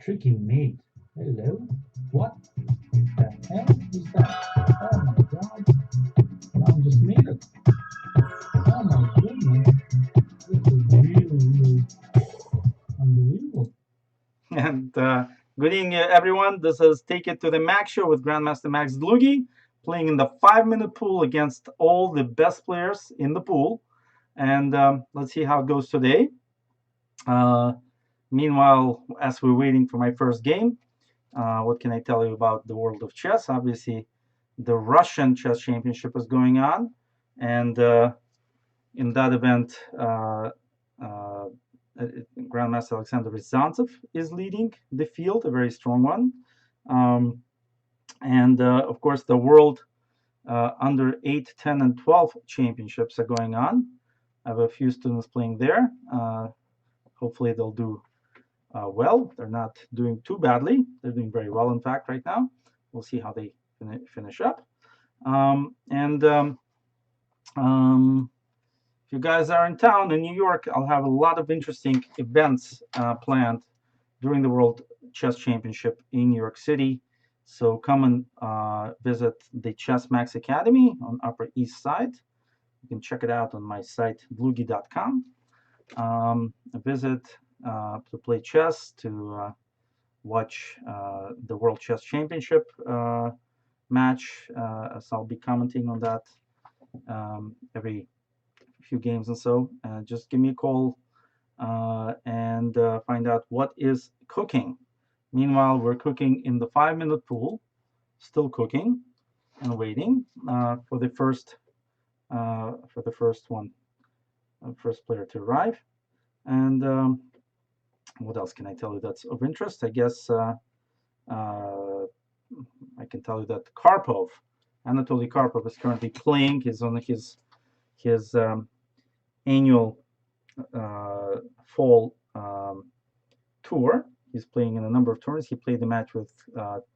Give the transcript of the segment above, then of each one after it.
Tricky mate. Hello? What the hell is that? Oh my god. Someone just made it. Oh my goodness. This is really unbelievable. And good evening, everyone. This is Take It to the Max show with Grandmaster Max Dlugy, playing in the 5-minute pool against all the best players in the pool. And let's see how it goes today. Uh, Meanwhile, as we're waiting for my first game, what can I tell you about the world of chess? Obviously, the Russian Chess Championship is going on. And in that event, uh, Grandmaster Alexander Ryazantsev is leading the field, a very strong one. And of course, the World under 8, 10, and 12 championships are going on. I have a few students playing there. Hopefully, they'll do well. They're not doing too badly. They're doing very well, in fact, right now. We'll see how they finish up. And if you guys are in town in New York, I'll have a lot of interesting events planned during the World Chess Championship in New York City. So come and visit the Chess Max Academy on Upper East Side. You can check it out on my site, dlugy.com. Visit to play chess, to watch the World Chess Championship match, as I'll be commenting on that every few games and so. Just give me a call and find out what is cooking. Meanwhile, we're cooking in the 5-minute pool, still cooking and waiting for the first one, first player to arrive. And what else can I tell you that's of interest? I guess I can tell you that Anatoly Karpov is currently playing. He's on his annual fall tour. He's playing in a number of tournaments. He played the match with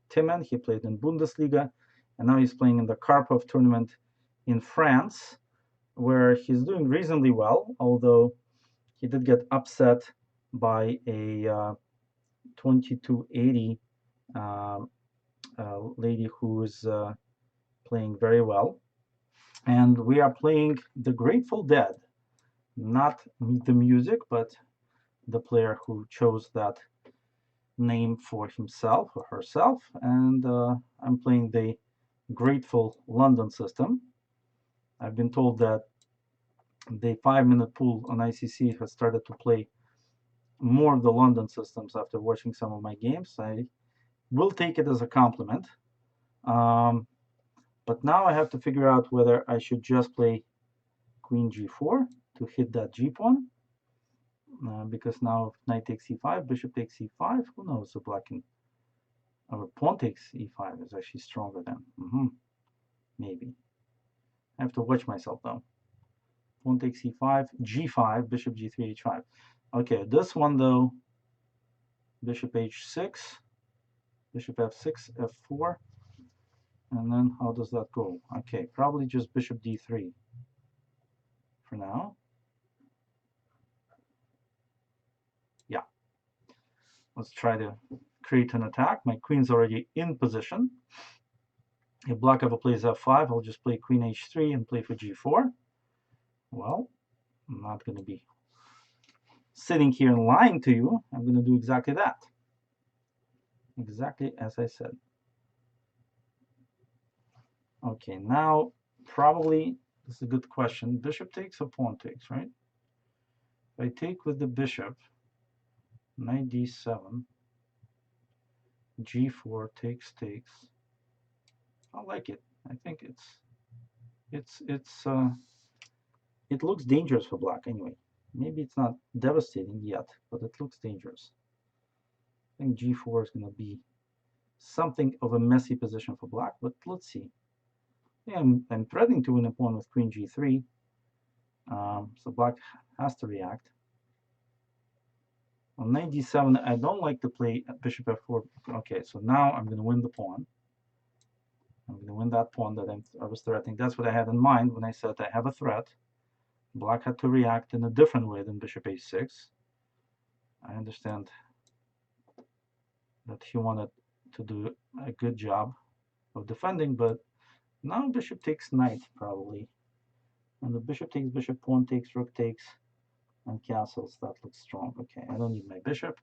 Timman. He played in Bundesliga, and now he's playing in the Karpov tournament in France, where he's doing reasonably well, although he did get upset by a 2280 lady who is playing very well. And we are playing the Grateful Dead, not the music, but the player who chose that name for himself or herself. And I'm playing the Grateful London system. I've been told that the 5-minute pool on ICC has started to play more of the London systems after watching some of my games. I will take it as a compliment. But now I have to figure out whether I should just play Queen G4 to hit that G pawn. Because now if knight takes e5, bishop takes e5, who knows, so black can, or pawn takes e5 is actually stronger than, maybe. I have to watch myself though. Pawn takes e5, g5, bishop g3, h5. Okay, this one though, bishop h6, bishop f6, f4, and then how does that go? Okay, probably just bishop d3 for now. Yeah, let's try to create an attack. My queen's already in position. If black ever plays f5, I'll just play queen h3 and play for g4. Well, I'm not going to be sitting here and lying to you. I'm going to do exactly that. Exactly as I said. Okay, now probably this is a good question. Bishop takes or pawn takes, right? If I take with the bishop, knight d7, g4 takes. I like it. I think it looks dangerous for black anyway. Maybe it's not devastating yet, but it looks dangerous. I think g4 is going to be something of a messy position for black, but let's see. Yeah, I'm threatening to win a pawn with queen g3, so black has to react. On knight d7, I don't like to play bishop f4. Okay, so now I'm going to win the pawn. I'm going to win that pawn that I was threatening. That's what I had in mind when I said I have a threat. Black had to react in a different way than bishop h6. I understand that he wanted to do a good job of defending, but now bishop takes knight probably. And the bishop takes bishop, pawn takes, rook takes, and castles. That looks strong. Okay, I don't need my bishop.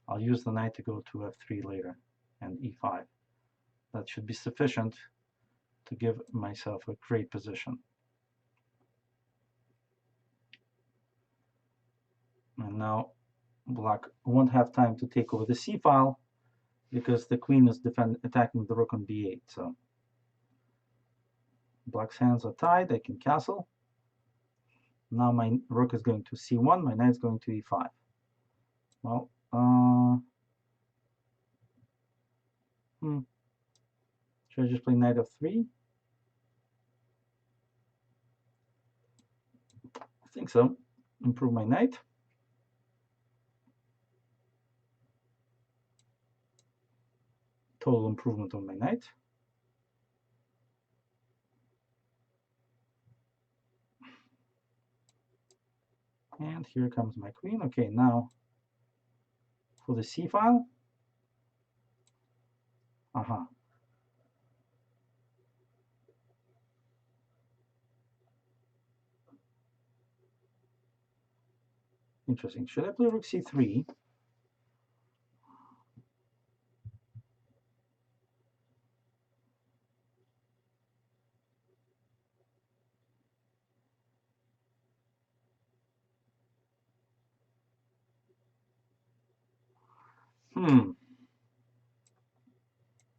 I'll use the knight to go to f3 later and e5. That should be sufficient to give myself a great position. And now black won't have time to take over the c file because the queen is attacking the rook on b8. So black's hands are tied. I can castle. Now my rook is going to c1. My knight is going to e5. Well, should I just play knight f3? I think so. Improve my knight. Total improvement on my knight. And here comes my queen. Okay, now for the c file. Interesting. Should I play rook c3?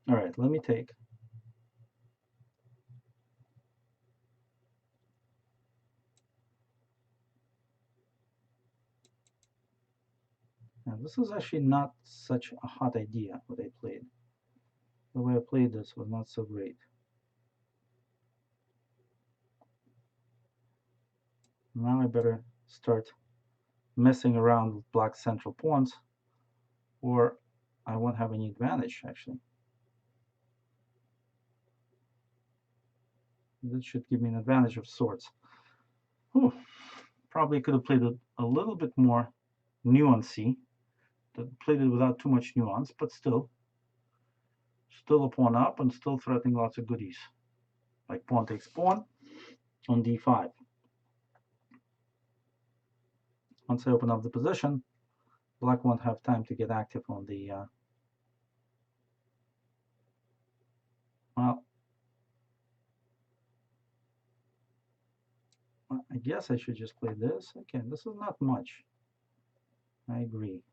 All right, let me take. Now, this is actually not such a hot idea, what I played. The way I played this was not so great. Now I better start messing around with black's central pawns, or I won't have any advantage, actually. This should give me an advantage of sorts. Whew. Probably could have played it a little bit more nuancy. Played it without too much nuance, but still a pawn up and still threatening lots of goodies. Like pawn takes pawn on d5. Once I open up the position, black won't have time to get active on the well, I guess I should just play this. Okay, this is not much. I agree.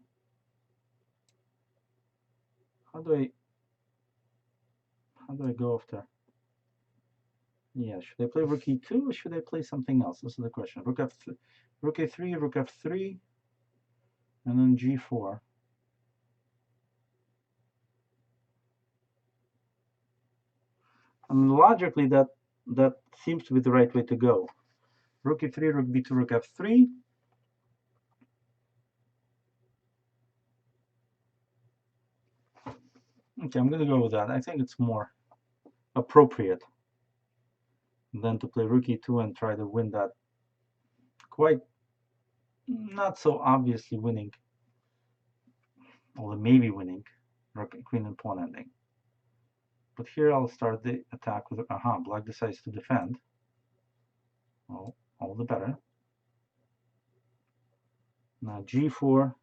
How do I go after? Yeah, should I play rook e2 or should I play something else? This is the question. Rook f3, rook a3, rook f3, and then g4. And logically, that seems to be the right way to go. Rook e3, rook b2, rook f3. Okay, I'm going to go with that. I think it's more appropriate than to play rook e2 and try to win that quite not so obviously winning, or maybe winning, rook, queen, and pawn ending. But here I'll start the attack with, black decides to defend. Well, all the better. Now g4.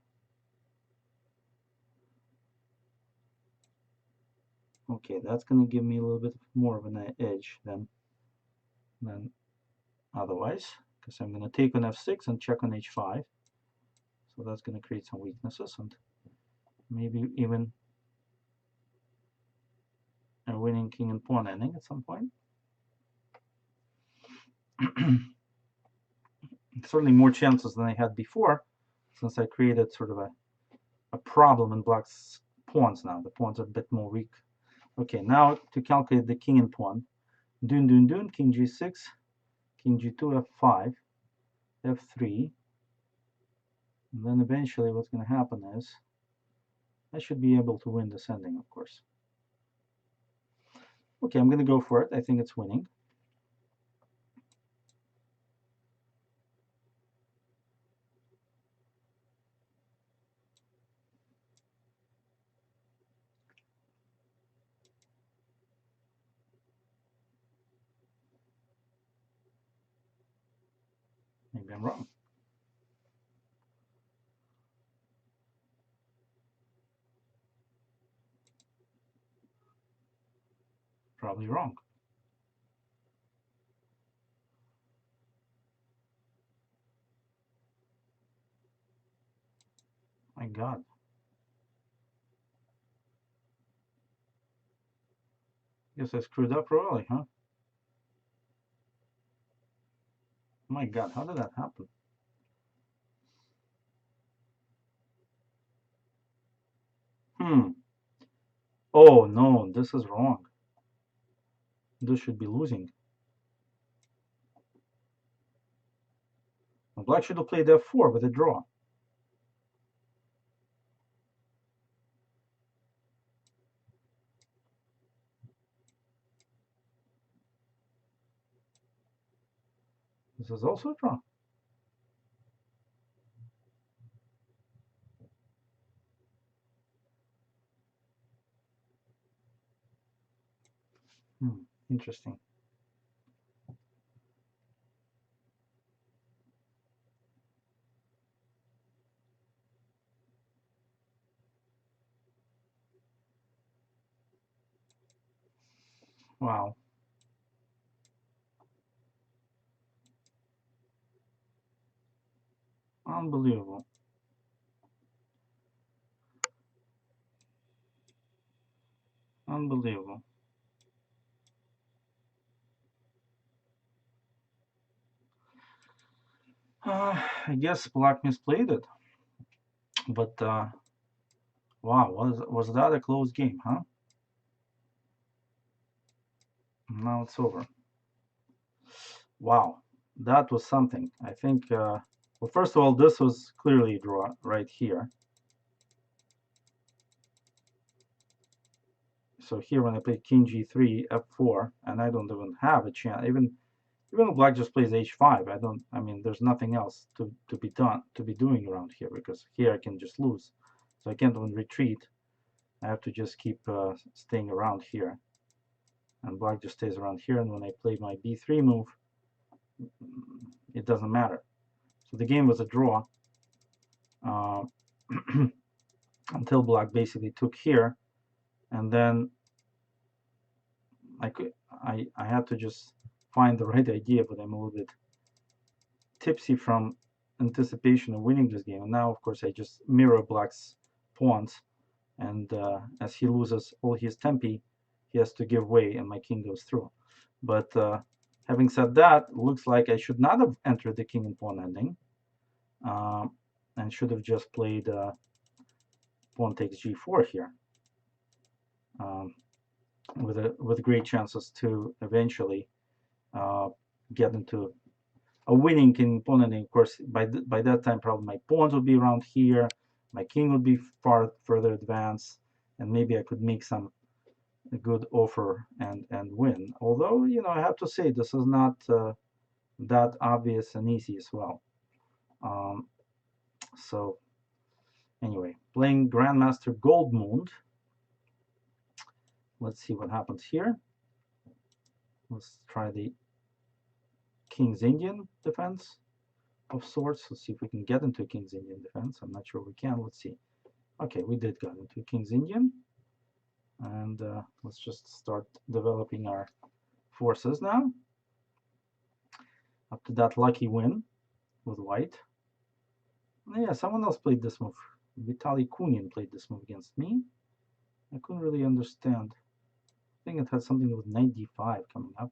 Okay, that's going to give me a little bit more of an edge than otherwise, because I'm going to take on f6 and check on h5. So that's going to create some weaknesses and maybe even a winning king and pawn ending at some point. Certainly more chances than I had before, since I created sort of a problem in black's pawns now. The pawns are a bit more weak. Okay, now to calculate the king and pawn. Dun, dun, dun, king g6, king g2, f5, f3. And then eventually what's going to happen is I should be able to win this ending, of course. Okay, I'm going to go for it. I think it's winning. Maybe I'm wrong. Probably wrong. My God. Guess I screwed up royally, huh? My God, how did that happen? Hmm. Oh no, this is wrong. This should be losing. Well, black should have played f4 with a draw. This is also a draw. Interesting. Wow. Unbelievable. Unbelievable. I guess black misplayed it. But wow, was that a close game, huh? Now it's over. Wow, that was something. I think, well, first of all, this was clearly a draw right here. So here when I play king g3, f4, and I don't even have a chance, even if black just plays h5, I mean, there's nothing else to be done, to be doing around here, because here I can just lose. So I can't even retreat. I have to just keep staying around here. And black just stays around here, and when I play my b3 move, it doesn't matter. So the game was a draw uh, until black basically took here, and then I had to just find the right idea, but I'm a little bit tipsy from anticipation of winning this game. And now, of course, I just mirror black's pawns, and as he loses all his tempi, he has to give way, and my king goes through. But having said that, looks like I should not have entered the king and pawn ending, and should have just played pawn takes g4 here, um, with great chances to eventually get into a winning king pawn ending. Of course, by that time, probably my pawns would be around here, my king would be far further advanced, and maybe I could make some good offer and win. Although, I have to say this is not that obvious and easy as well. Um, so anyway, playing Grandmaster Goldmund. Let's see what happens here. Let's try the King's Indian defense of sorts. Let's see if we can get into King's Indian defense. I'm not sure we can. Let's see. Okay, we did get into King's Indian. And let's just start developing our forces now. Up to that lucky win with white. Yeah, someone else played this move. Vitaly Kunin played this move against me. I couldn't really understand. I think it had something with 95 coming up.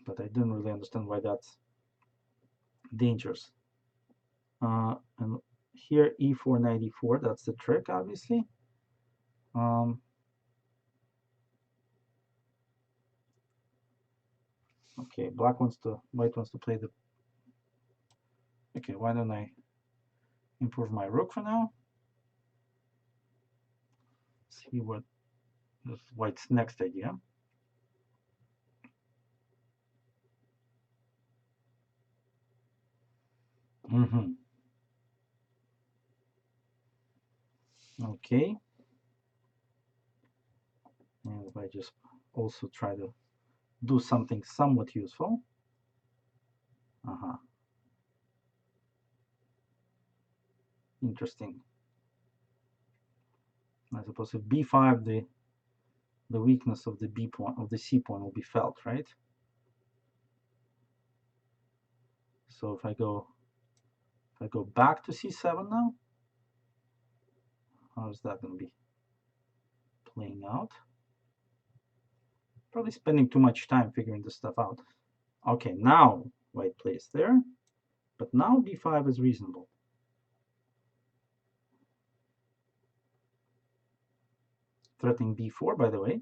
But I didn't really understand why that's dangerous. And here e4 94, that's the trick, obviously. Okay, white wants to play the. Okay, why don't I improve my rook for now? See what is white's next idea. Okay. And if I just also try to do something somewhat useful. Interesting. I suppose if b5, the weakness of the b point of the c point will be felt, right? So if I go back to c7 now, how is that going to be playing out? Probably spending too much time figuring this stuff out. Okay, now white plays there, but now b5 is reasonable. Threatening b4, by the way.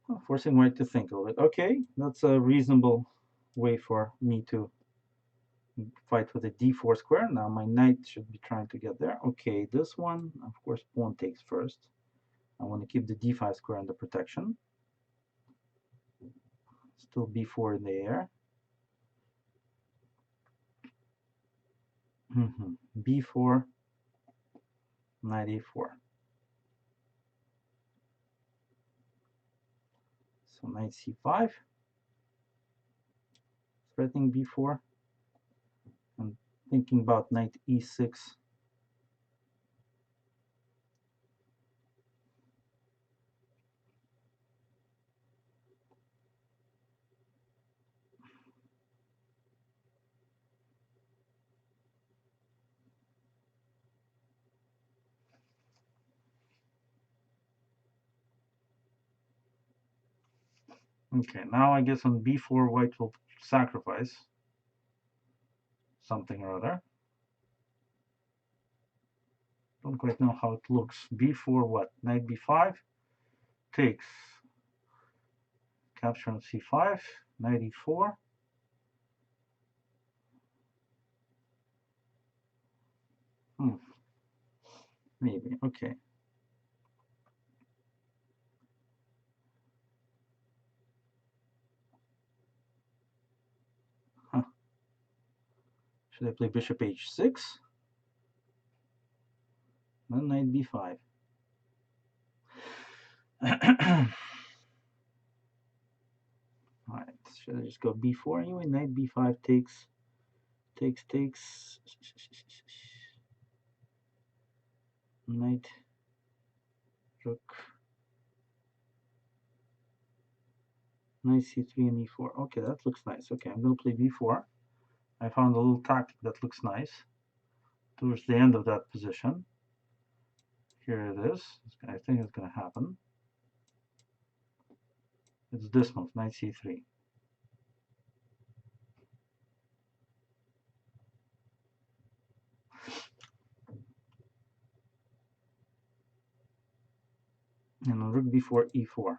Well, forcing white to think a little bit. Okay, that's a reasonable way for me to fight with a d4 square. Now my knight should be trying to get there. Okay, this one, of course, pawn takes first. I want to keep the d5 square under protection. Still b4 in the air. b4, knight a4. So knight c5, threatening b4, and thinking about knight e6. Okay, now I guess on b4, white will sacrifice something or other. Don't quite know how it looks. b4 what? Knight b5 takes. Capture on c5, knight e4. Maybe, okay. Huh. Should I play bishop h6? Then knight b5. Alright, should I just go b4 anyway? Knight b5 takes. Knight, rook, knight c3 and e4. Okay, that looks nice. Okay, I'm going to play b4. I found a little tactic that looks nice towards the end of that position. Here it is. I think it's going to happen. It's this move, knight c3. And on rook b4, e4.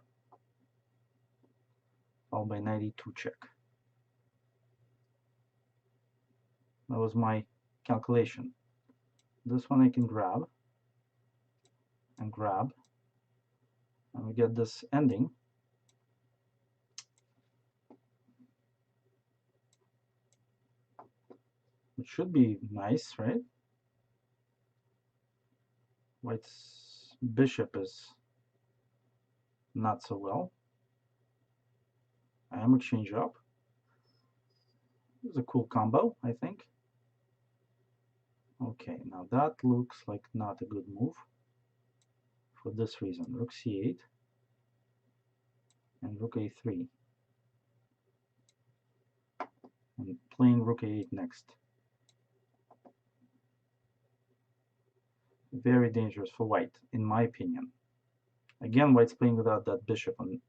Followed by knight e2 check. That was my calculation. This one I can grab and grab, and we get this ending. It should be nice, right? White's bishop is not so well. I am exchange up. It's a cool combo, I think. Okay, now that looks like not a good move for this reason. Rook c8 and rook a3. And playing rook a8 next. Very dangerous for white, in my opinion. Again, white's playing without that bishop on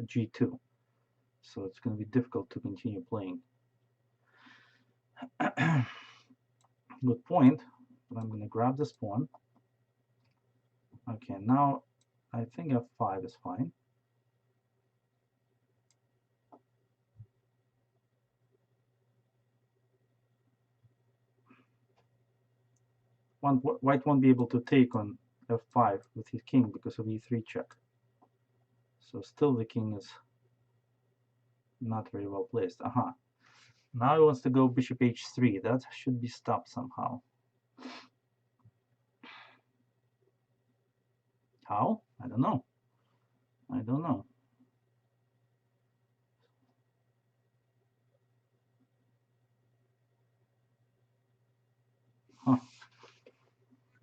g2. So it's going to be difficult to continue playing. Good point, but I'm going to grab this pawn. Okay, now I think f5 is fine. White won't be able to take on f5 with his king because of e3 check. So still the king is not very well placed. Now he wants to go bishop h3. That should be stopped somehow. How? I don't know. I don't know. Huh.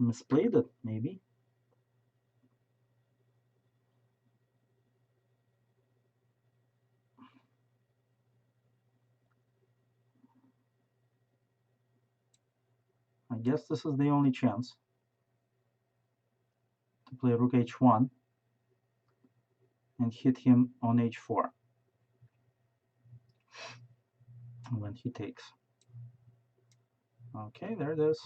Misplayed it, maybe. I guess this is the only chance to play rook h1 and hit him on h4 when he takes. Okay, there it is.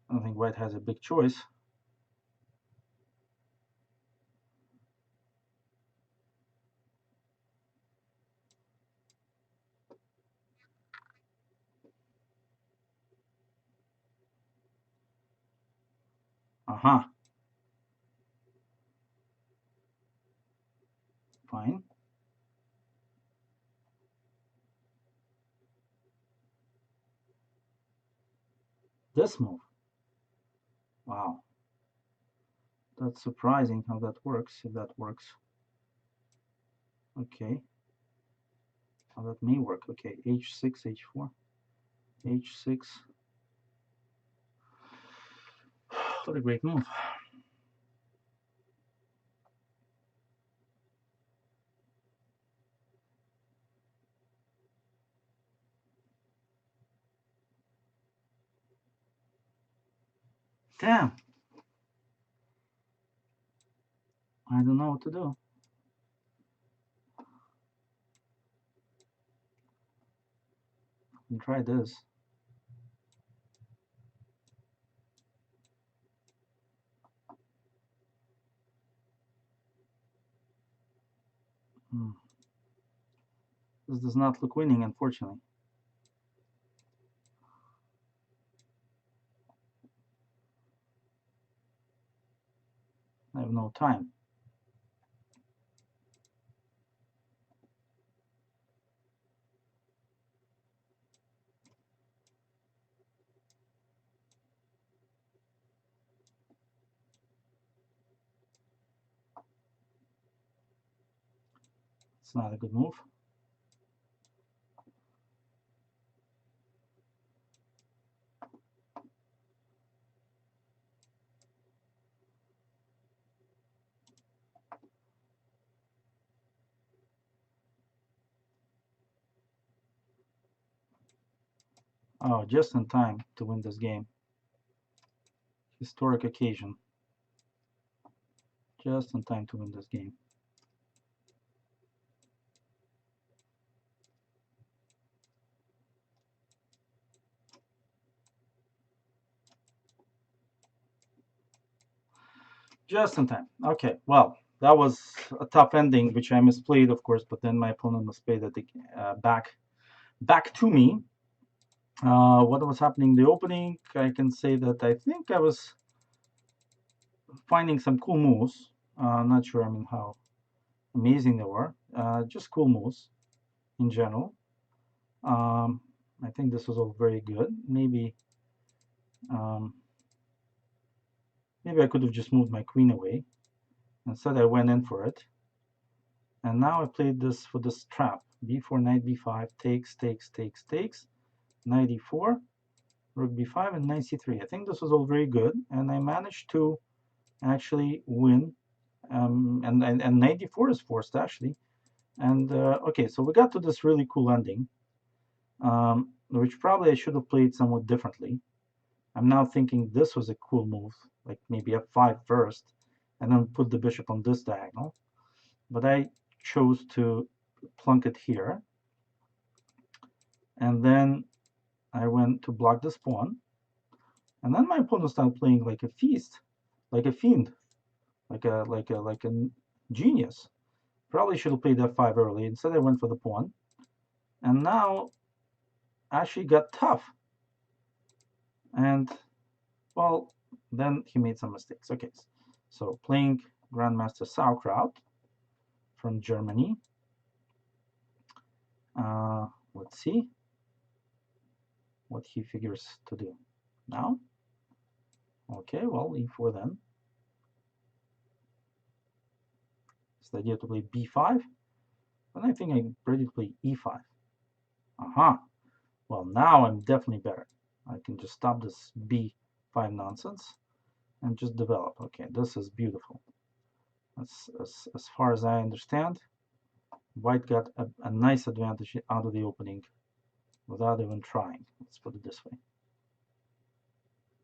I don't think white has a big choice. Fine. This move. Wow. That's surprising how that works, if that works. Okay. How that may work. Okay, h6, h4, h6. What a great move. Damn. I don't know what to do. Try this. This does not look winning, unfortunately. I have no time. It's not a good move. Oh, just in time to win this game. Historic occasion. Just in time to win this game. Just in time. Okay, well, that was a tough ending, which I misplayed, of course, but then my opponent misplayed it back to me. What was happening in the opening? I can say that I think I was finding some cool moves. Not sure, I mean, how amazing they were. Just cool moves in general. I think this was all very good. Maybe maybe I could have just moved my queen away. Instead, I went in for it. And now I played this for this trap. b4, knight b5, takes, knight e4, rook b5, and knight c3. I think this was all very good, and I managed to actually win. And knight d4 is forced, actually. And okay, so we got to this really cool ending, which probably I should have played somewhat differently. I'm now thinking this was a cool move, like maybe f5 first, and then put the bishop on this diagonal. But I chose to plunk it here. And then I went to block this pawn. And then my opponent started playing like a feast, like a fiend, like a genius. Probably should have played f5 early. Instead, I went for the pawn. And now actually got tough. And, well, then he made some mistakes. Okay, so playing Grandmaster Sauerkraut from Germany. Let's see what he figures to do now. Okay, well, e4 then. It's the idea to play b5, but I think I'm ready to play e5. Aha. Well, now I'm definitely better. I can just stop this b5 nonsense and just develop. Okay, this is beautiful. As far as I understand, white got a nice advantage out of the opening without even trying. Let's put it this way.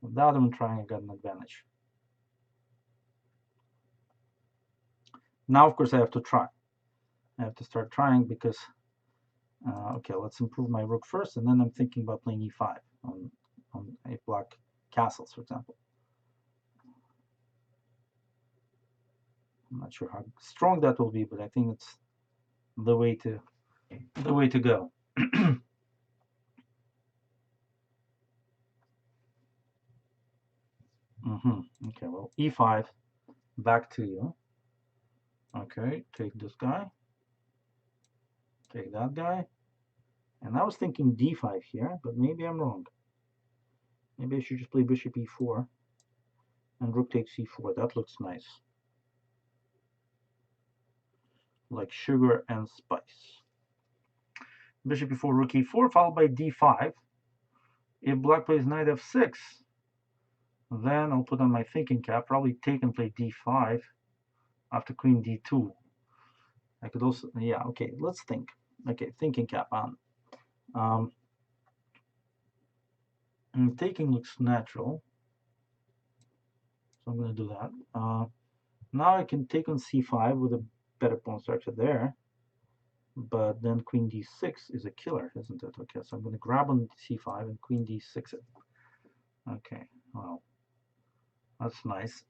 Without even trying, I got an advantage. Now, of course, I have to try. I have to start trying because, okay, let's improve my rook first, and then I'm thinking about playing e5 on a black castles, for example. I'm not sure how strong that will be, but I think it's the way to go. Okay, well, e5, back to you. Okay, take this guy, take that guy, and I was thinking d5 here, but maybe I'm wrong. Maybe I should just play bishop e4 and rook takes e4. That looks nice, like sugar and spice. Bishop e4, rook e4, followed by d5. If black plays knight f6, then I'll put on my thinking cap, probably take and play d5 after queen d2. I could also, yeah, okay, let's think. Okay, thinking cap on. Taking looks natural, so I'm going to do that. Now I can take on c5 with a better pawn structure there, but then queen d6 is a killer, isn't it? Okay, so I'm going to grab on c5 and queen d6 it. Okay, well, that's nice.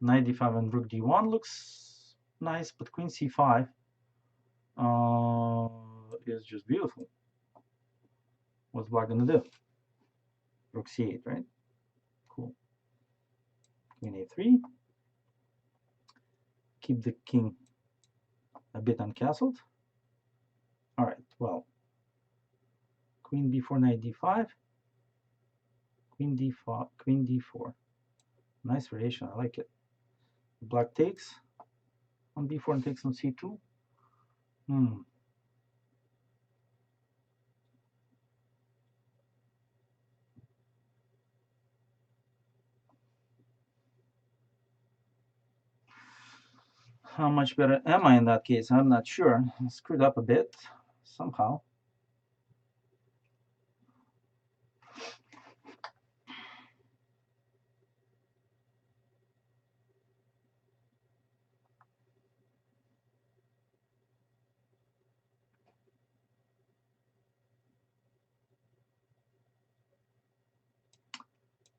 Knight d5 and rook d1 looks nice, but queen c5 is just beautiful. What's black going to do? Rook c8, right? Cool. Queen a3. Keep the king a bit uncastled. All right, well, queen b4, knight d5, queen d4, queen d4. Nice variation, I like it. Black takes on b4 and takes on c2. How much better am I in that case? I'm not sure. I screwed up a bit somehow.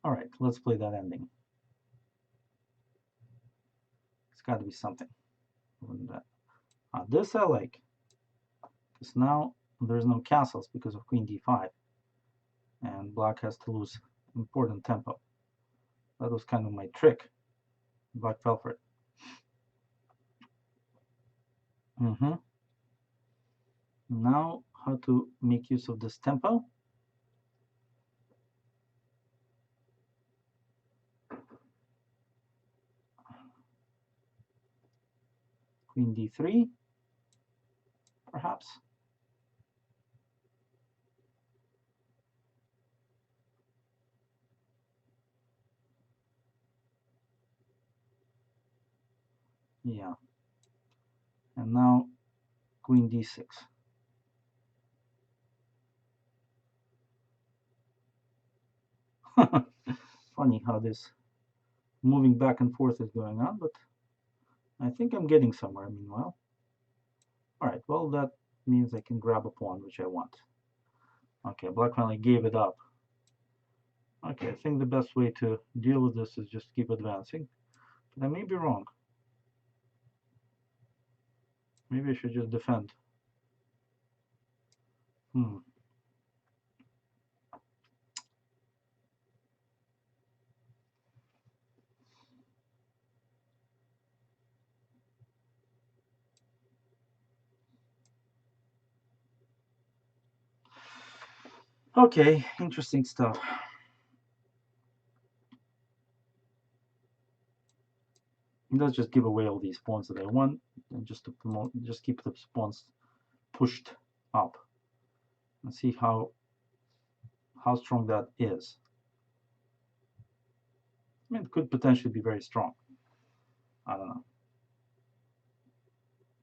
All right, let's play that ending. It's got to be something. This I like, because now there's no castles because of queen d5, and black has to lose important tempo. That was kind of my trick. Black fell for it. Now, how to make use of this tempo? Queen d3, perhaps. Yeah. And now queen d6. Funny how this moving back and forth is going on, but I think I'm getting somewhere meanwhile. All right, well, that means I can grab a pawn, which I want. Okay, black finally gave it up. Okay, I think the best way to deal with this is just keep advancing. But I may be wrong. Maybe I should just defend. Okay, interesting stuff. Let's just give away all these pawns that I want, and just to promote, just keep the pawns pushed up, and see how strong that is. I mean, it could potentially be very strong. I don't know.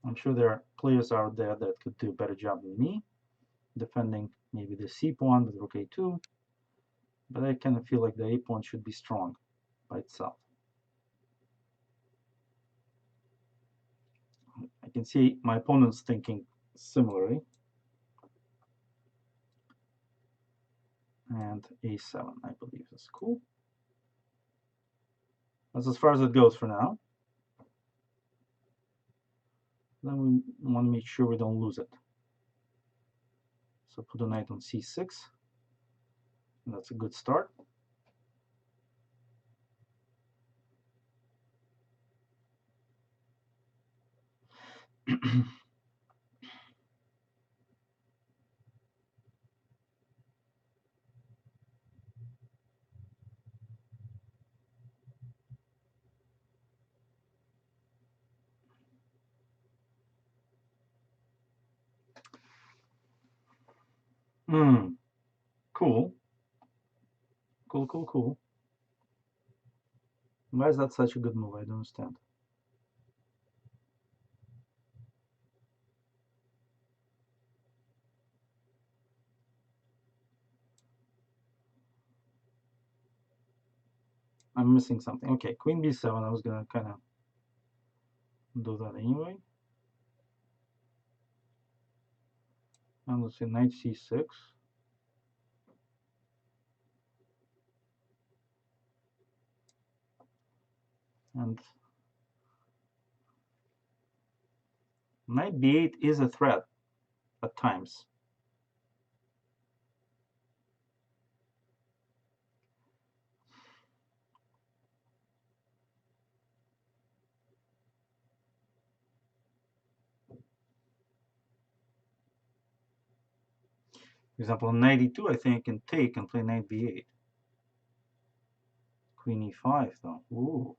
I'm sure there are players out there that could do a better job than me defending maybe the c pawn with rook a2, but I kind of feel like the a pawn should be strong by itself. I can see my opponent's thinking similarly. And a7, I believe, is cool. That's as far as it goes for now. Then we want to make sure we don't lose it. So put the knight on c6. And that's a good start. Cool. Cool, cool, cool. Why is that such a good move? I don't understand. I'm missing something. Okay, queen b7. I was going to kind of do that anyway. And let's say knight c6. And knight b8 is a threat at times. For example, on knight e2, I think I can take and play knight b8. Queen e5, though. Ooh.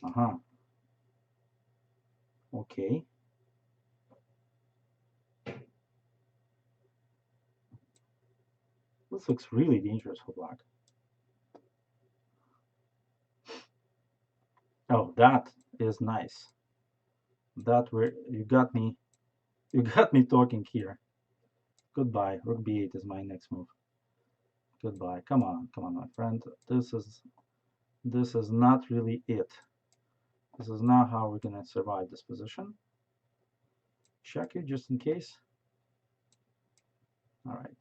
Uh-huh. Okay. This looks really dangerous for black. Oh, that is nice. That where you got me. You got me talking here. Goodbye. Rook b8 is my next move. Goodbye. Come on, my friend. This is not really it. This is not how we're gonna survive this position. Check it just in case. All right.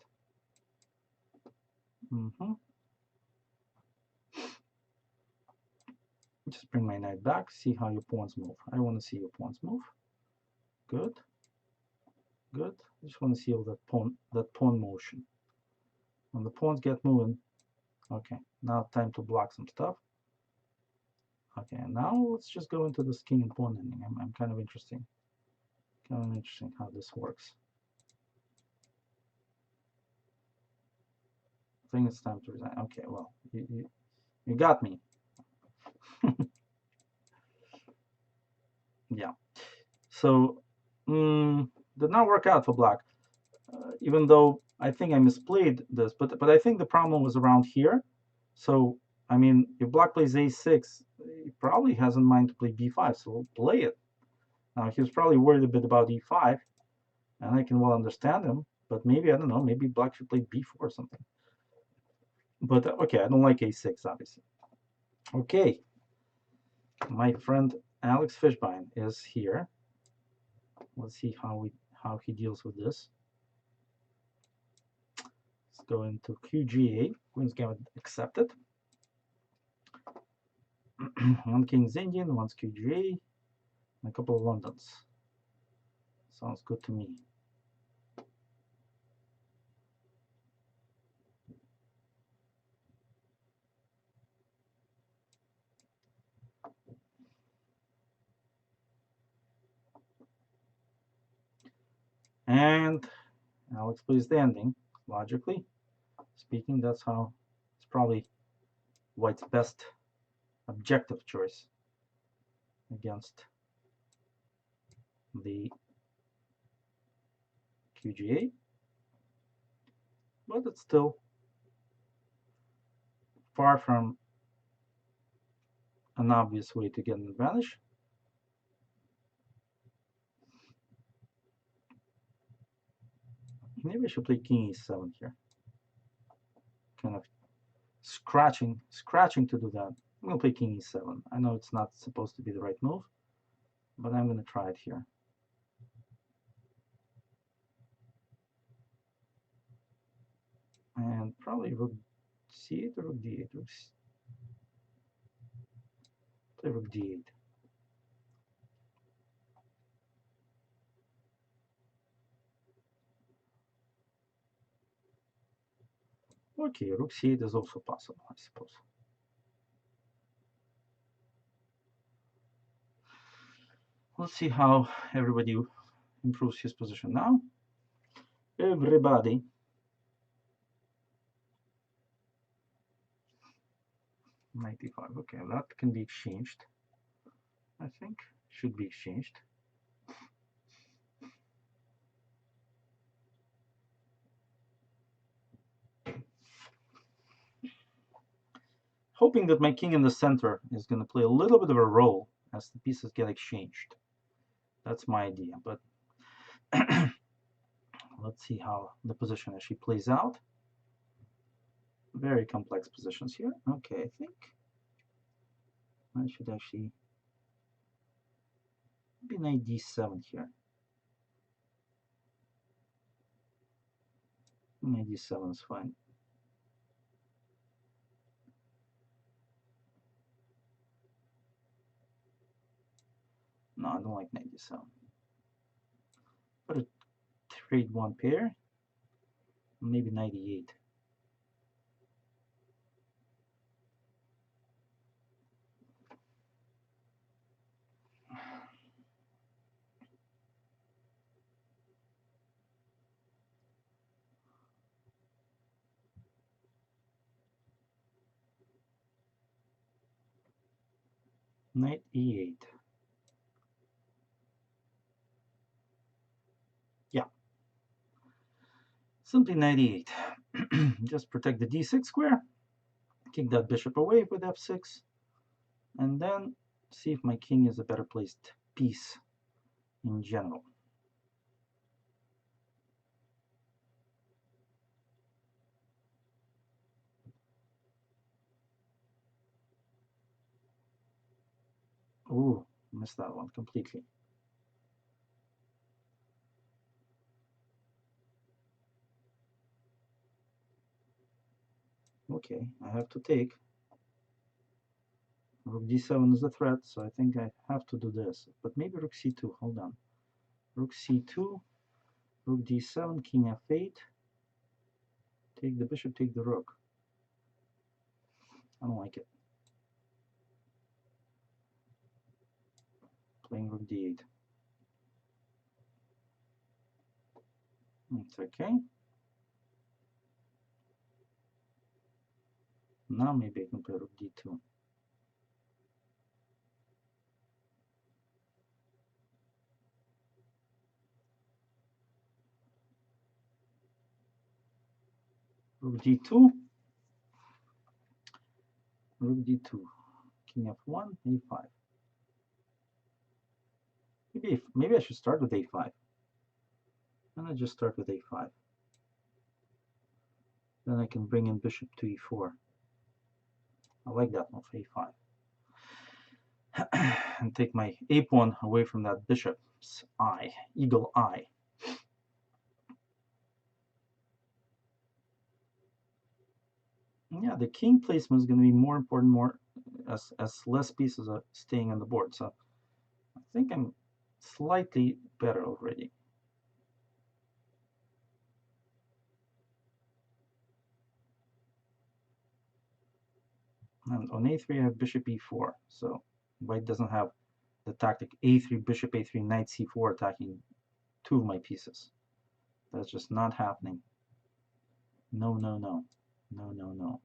Just bring my knight back. See how your pawns move. I want to see your pawns move. Good. Good. I just want to see all that pawn motion. When the pawns get moving. Okay. Now time to block some stuff. Okay, and now let's just go into this king and pawn ending. I'm kind of interesting. Kind of interesting how this works. I think it's time to resign. Okay, well, you got me. Yeah. So, did not work out for black. Even though I think I misplayed this, but I think the problem was around here. So, I mean, if black plays a6, he probably has in mind to play b5, so we'll play it. Now, he was probably worried a bit about e5, and I can well understand him, but maybe, I don't know, maybe black should play b4 or something. But okay, I don't like a6, obviously. Okay, my friend Alex Fishbein is here. Let's see how he deals with this. Let's go into QGA. Queen's Gambit accepted. One King's Indian, one's QGA, and a couple of Londons. Sounds good to me. And Alex plays the ending. Logically speaking, that's how it's probably White's best objective choice against the QGA, but it's still far from an obvious way to get an advantage. Maybe I should play King E7 here. Kind of scratching to do that. I'm gonna play King E7. I know it's not supposed to be the right move, but I'm gonna try it here. And probably Rook C8 or Rook D8. Play Rook D8. Okay, Rook C8 is also possible, I suppose. Let's see how everybody improves his position now. Everybody. Knight e5. Okay, that can be exchanged. I think should be exchanged. Hoping that my king in the center is going to play a little bit of a role as the pieces get exchanged. That's my idea, but let's see how the position actually plays out. Very complex positions here. Okay, I think I should actually be knight d7 here. Knight d7 is fine. No, I don't like knight d7. But a trade one pair. Maybe knight e8. Knight e8. Yeah. Simply knight e8. Just protect the d6 square. Kick that bishop away with f6. And then see if my king is a better placed piece in general. Ooh, missed that one completely. Okay, I have to take. Rook d7 is a threat, so I think I have to do this. But maybe rook c2, hold on. Rook c2, rook d7, king f8. Take the bishop, take the rook. I don't like it. Playing rook d8. It's okay. Now maybe I can play rook d2. Rook d2. Rook d2. King f1, a5. Maybe I should start with a5. And I just start with a5. Then I can bring in bishop to e4. I like that move, a5. And take my a pawn away from that bishop's eye, eagle eye. Yeah, the king placement is going to be more important, as less pieces are staying on the board. So I think I'm slightly better already. And on a3 I have bishop e4, so white doesn't have the tactic a3, bishop a3, knight c4 attacking two of my pieces. That's just not happening. No, no, no. No, no, no.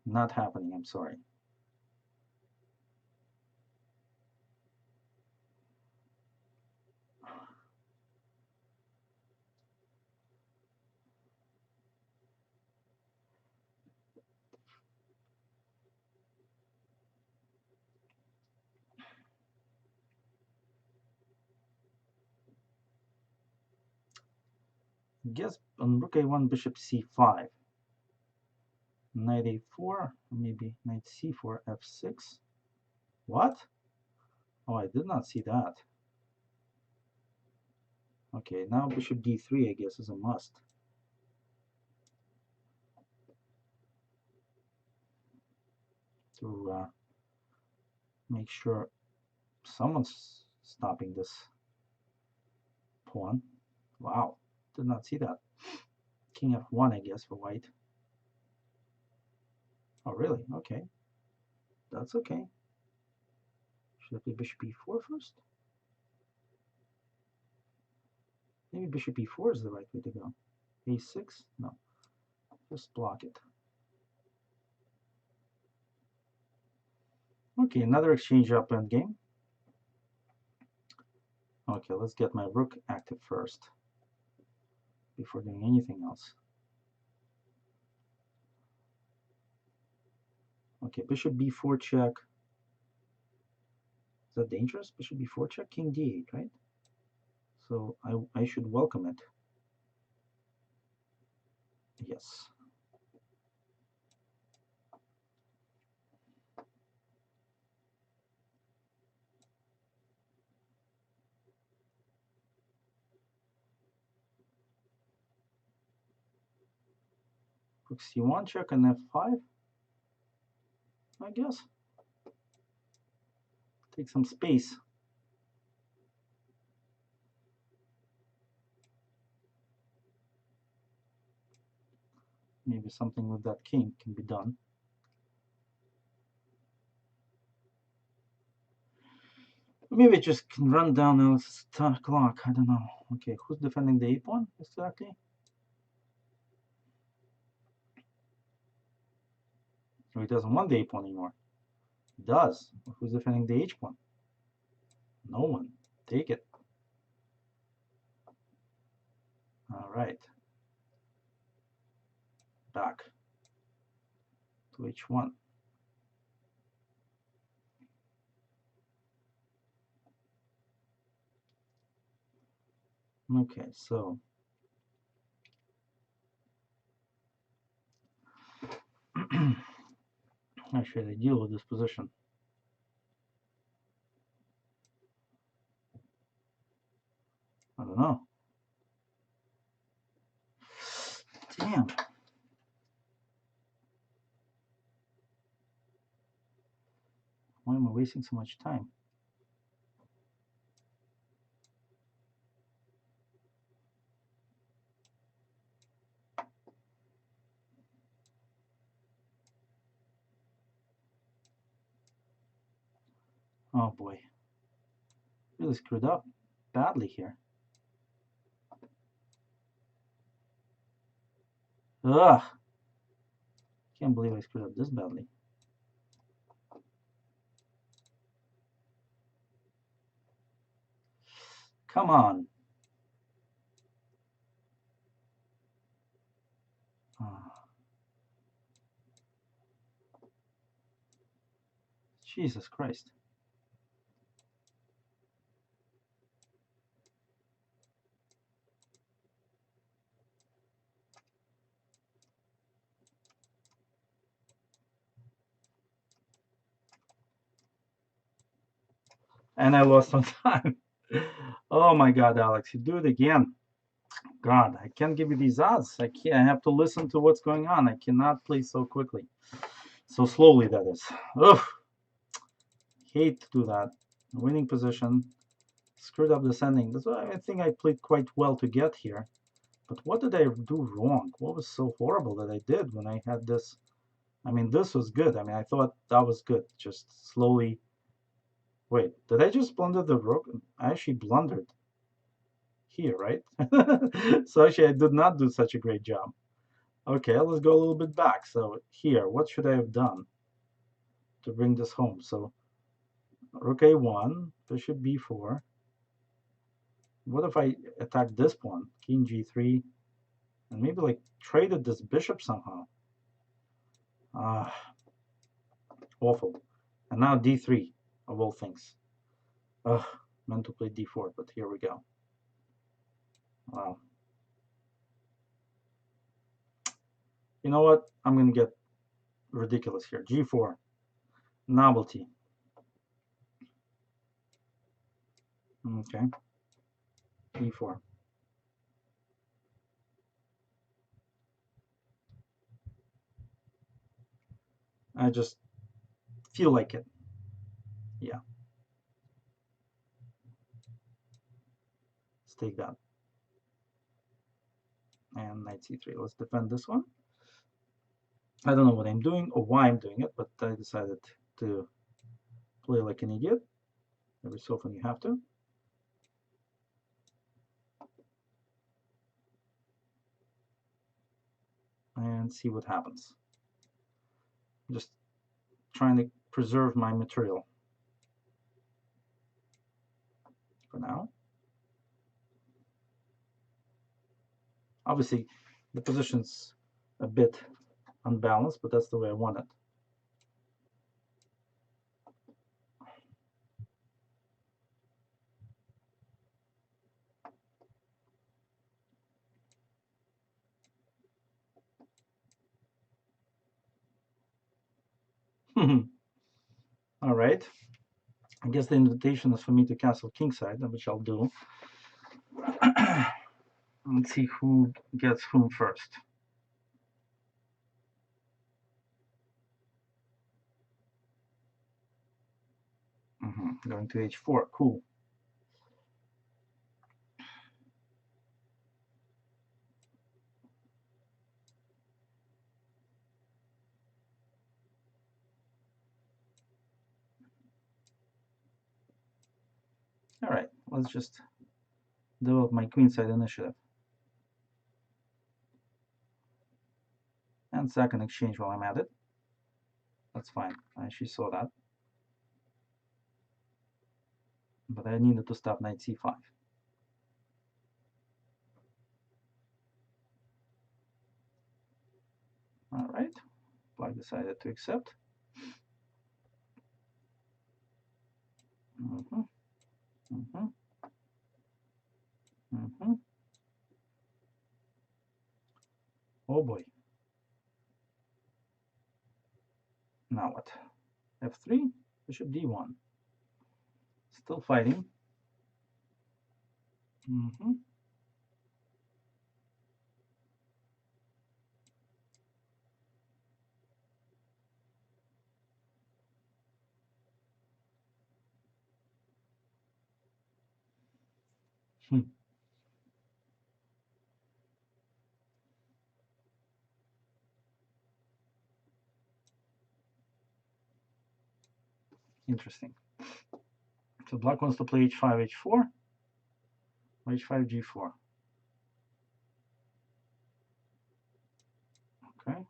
Not happening, I'm sorry. Guess on rook a1, bishop c5. Knight a4, maybe knight c4, f6. What? Oh, I did not see that. Okay, now bishop d3, I guess, is a must. To make sure someone's stopping this pawn. Wow, did not see that. King f1, I guess, for white. Oh, really? Okay. That's okay. Should I play bishop e4 first? Maybe bishop e4 is the right way to go. a6? No. Just block it. Okay, another exchange up endgame. Okay, let's get my rook active first before doing anything else. Okay, bishop b4 check. Is that dangerous? Bishop b4 check, king d8, right? So I should welcome it. Yes. Rook c1 check and f5, I guess. Take some space. Maybe something with that king can be done. Maybe it just can run down the clock. I don't know. Okay, who's defending the a-pawn exactly? So he doesn't want the a-pawn anymore. He does. Who's defending the h-pawn? No one. Take it. All right. Back to h1. Okay, so how should I deal with this position? I don't know. Damn. Why am I wasting so much time? Oh boy. Really screwed up badly here. Ugh. Can't believe I screwed up this badly. Come on. Jesus Christ. And I lost some time. Oh my God, Alex, you do it again. God, I can't give you these odds. I can't. I have to listen to what's going on. I cannot play so quickly. So slowly, that is. Ugh. Hate to do that. Winning position. Screwed up the sending. That's why I think I played quite well to get here. But what did I do wrong? What was so horrible that I did when I had this? I mean, this was good. I mean, I thought that was good. Just slowly. Wait, did I just blunder the rook? I actually blundered here, right? So actually, I did not do such a great job. Okay, let's go a little bit back. So here, what should I have done to bring this home? So rook a1, bishop b4. What if I attack this pawn, king g3, and maybe like traded this bishop somehow? Ah, awful. And now d3, of all things. Ugh, meant to play d4, but here we go. Wow. You know what? I'm going to get ridiculous here. g4, novelty. Okay, e4. I just feel like it. Yeah, let's take that. And knight c3. Let's defend this one. I don't know what I'm doing or why I'm doing it, but I decided to play like an idiot. Every so often you have to. And see what happens. I'm just trying to preserve my material for now. Obviously, the position's a bit unbalanced, but that's the way I want it. All right. I guess the invitation is for me to castle kingside, which I'll do. Let's see who gets whom first. Going to h4. Cool. All right. Let's just develop my queenside initiative. And second exchange while I'm at it. That's fine. I actually saw that. But I needed to stop knight c5. All right. Black decided to accept. Mm-hmm. Mm-hmm. Mm-hmm. Oh boy. Now what? f3, bishop d1. Still fighting. Mm-hmm. Hmm. Interesting. So black wants to play h5, h4, or h5, g4. Okay.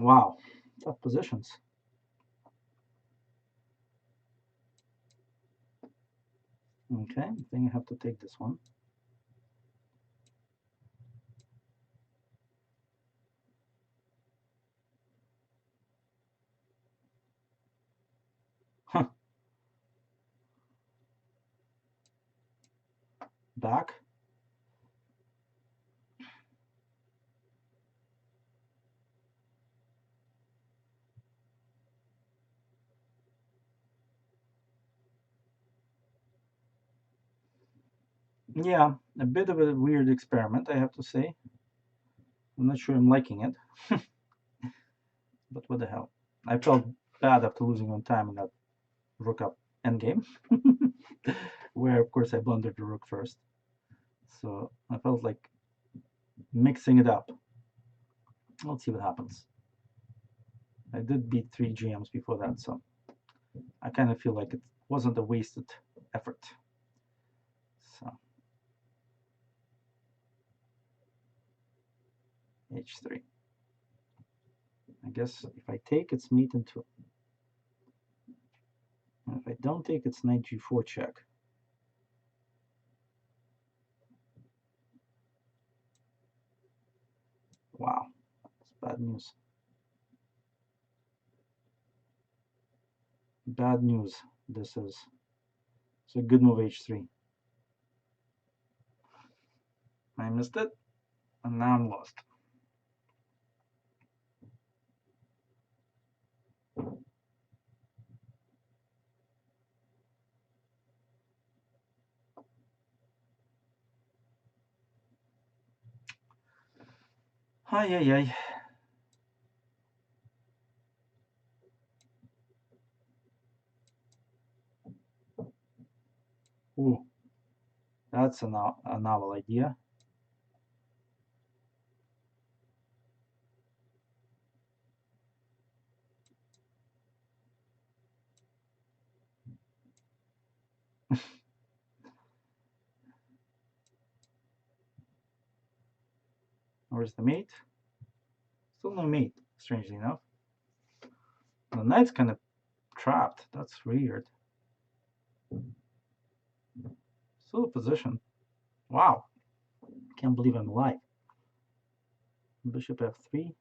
Wow. Tough positions. Okay, I think I have to take this one. Huh. Back. Yeah, a bit of a weird experiment, I have to say. I'm not sure I'm liking it. But what the hell? I felt bad after losing on time in that rook up endgame, where of course I blundered the rook first. So I felt like mixing it up. Let's see what happens. I did beat 3 GMs before that, so I kind of feel like it wasn't a wasted effort. So h3. I guess if I take, it's mate in 2. And if I don't take, it's knight g4 check. Wow, it's bad news. Bad news, this is. So good move h3. I missed it, and now I'm lost. Ay, ay, ay. Ooh, that's a novel idea. Where's the mate? Still no mate, strangely enough. The knight's kind of trapped. That's weird. Still a position. Wow. Can't believe I'm alive. Bishop f3.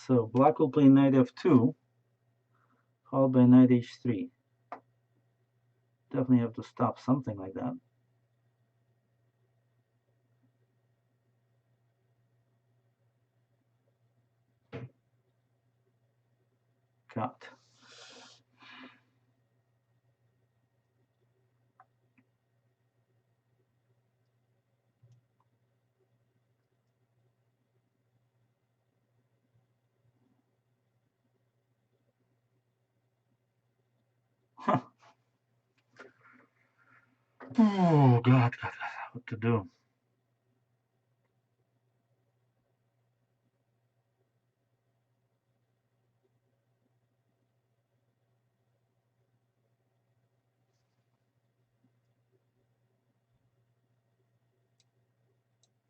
So black will play knight f2, followed by knight h3. Definitely have to stop something like that. Cut. Huh. Oh, God, what to do?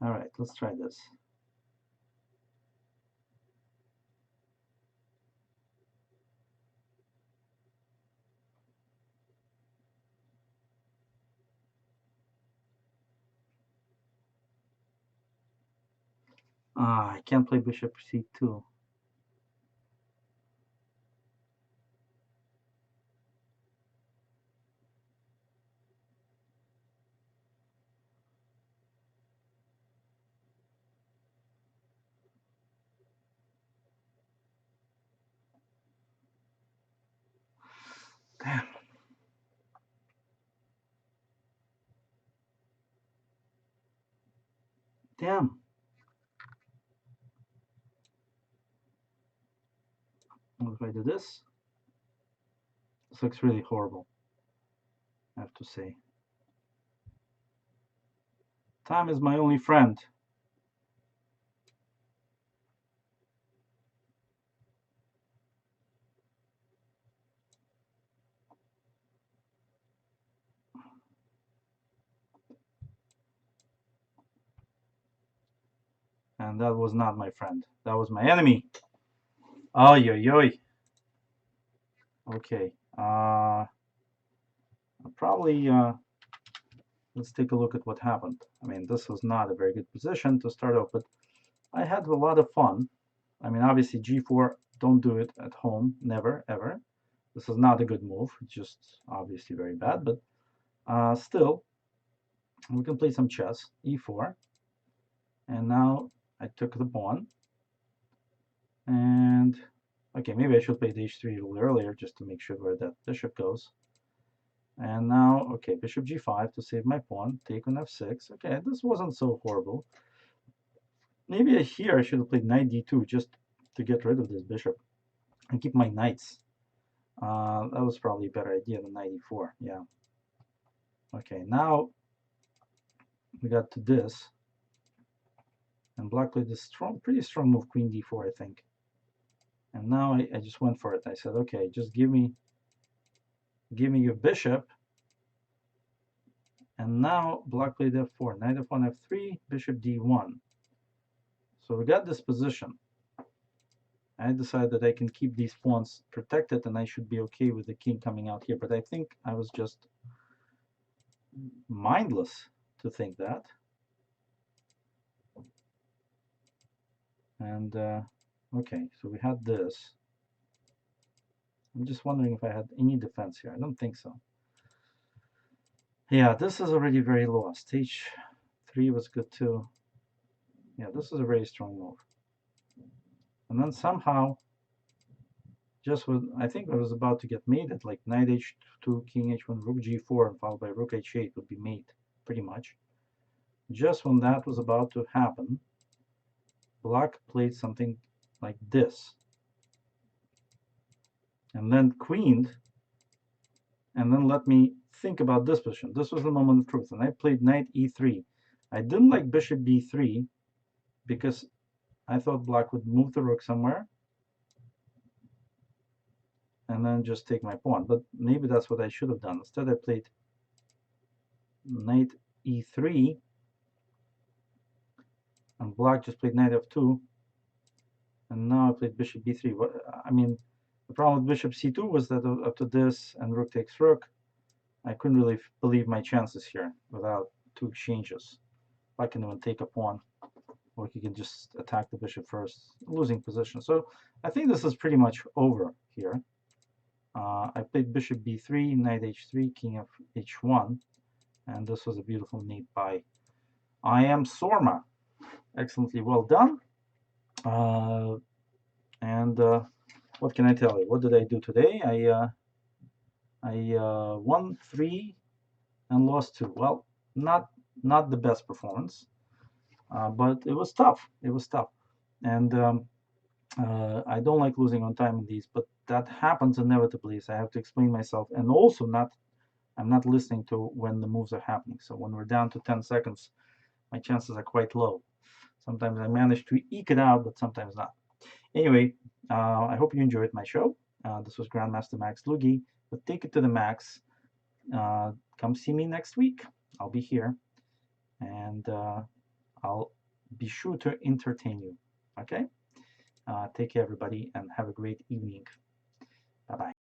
All right, let's try this. I can't play bishop c2. Damn. Damn. What if I do this? This looks really horrible, I have to say. Time is my only friend. And that was not my friend. That was my enemy. Oh, yo. Okay. Probably let's take a look at what happened. I mean, this was not a very good position to start off, but I had a lot of fun. I mean, obviously g4, don't do it at home, never, ever. This is not a good move. It's just obviously very bad, but still, we can play some chess. e4, and now I took the pawn, and okay, maybe I should play the h3 a little earlier just to make sure where that bishop goes. And now, okay, bishop g5 to save my pawn, take on f6. Okay, this wasn't so horrible. Maybe here I should have played knight d2 just to get rid of this bishop and keep my knights. That was probably a better idea than knight e4. Yeah. Okay, now we got to this, and black played this pretty strong move, queen d4, I think. And now I just went for it. I said, okay, just give me your bishop. And now black played f4, knight f1, f3, bishop d1. So we got this position. I decided that I can keep these pawns protected and I should be okay with the king coming out here. But I think I was just mindless to think that. And okay, so we had this. I'm just wondering if I had any defense here. I don't think so. Yeah, this is already very lost. H3 was good too. Yeah, this is a very strong move. And then somehow, just when I think I was about to get mated, like knight h2, king h1, rook g4, and followed by rook h8 would be mate, pretty much. Just when that was about to happen, black played something like this. And then queened, and then let me think about this position. This was the moment of truth, and I played knight e3. I didn't like bishop b3 because I thought black would move the rook somewhere and then just take my pawn. But maybe that's what I should have done. Instead, I played knight e3, and black just played knight f2, and now I played bishop b3. I mean, the problem with bishop c2 was that after this and rook takes rook, I couldn't really believe my chances here without two exchanges. I can even take a pawn, or you can just attack the bishop first, losing position. So I think this is pretty much over here. I played bishop b3, knight h3, king of h1, and this was a beautiful mate by I am Sorma. Excellently well done. And what can I tell you? What did I do today? I won 3 and lost 2. Well, not the best performance, but it was tough. It was tough, and I don't like losing on time in these, but that happens inevitably. So I have to explain myself, and also I'm not listening to when the moves are happening. So when we're down to 10 seconds, my chances are quite low. Sometimes I manage to eke it out, but sometimes not. Anyway, I hope you enjoyed my show. This was Grandmaster Max Dlugy, but take it to the max. Come see me next week. I'll be here, and I'll be sure to entertain you. Okay? Take care, everybody, and have a great evening. Bye-bye.